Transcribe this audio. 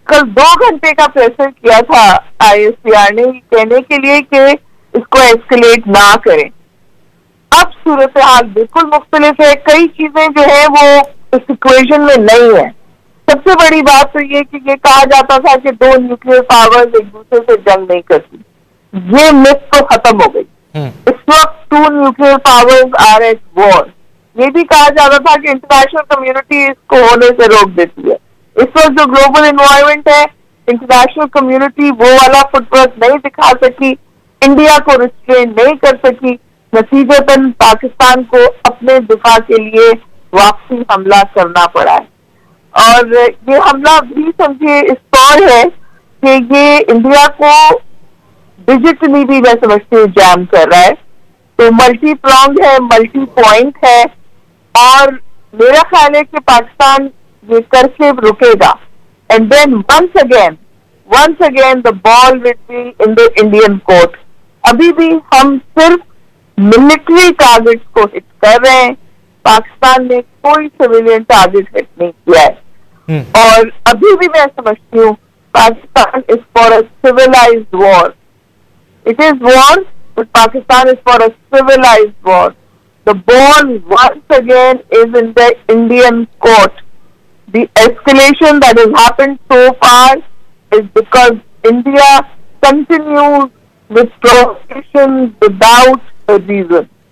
कल 2 घंटे का प्रेशर किया था ISPR ने कहने के लिए कि इसको एस्केलेट ना करें। अब सूरत हाल बिल्कुल मुख्तलिफ है, कई चीजें जो है वो इस इक्वेशन में नहीं है। सबसे बड़ी बात तो ये कि ये कहा जाता था कि 2 न्यूक्लियर पावर्स एक दूसरे से जंग नहीं करती, ये मिथ तो खत्म हो गई। इस वक्त 2 nuclear powers are at war, ये भी कहा जाता था कि इंटरनेशनल कम्युनिटी इसको होने से रोक देती है। इस वक्त जो ग्लोबल एनवायरनमेंट है, इंटरनेशनल कम्युनिटी वो वाला फुटवर्क नहीं दिखा सकी, इंडिया को रिस्ट्रेन नहीं कर सकी, नतीजतन पाकिस्तान को अपने दिफा के लिए वापसी हमला करना पड़ा है। और ये हमला भी समझिए इस तौर है कि ये इंडिया को डिजिटली भी मैं समझती हूँ जैम कर रहा है। तो मल्टी प्रोंग है, मल्टी पॉइंट है, और मेरा ख्याल है कि पाकिस्तान ये करके रुकेगा। And then once again the ball will be in the Indian court. अभी भी हम सिर्फ मिलिट्री टारगेट्स को हिट कर रहे हैं, पाकिस्तान ने कोई सिविलियन टारगेट हिट नहीं किया है। और अभी भी मैं समझती हूँ Pakistan is for a civilised war. It is war, but Pakistan is for a civilized war. The ball once again is in the Indian court. The escalation that has happened so far is because India continues with provocation without a reason.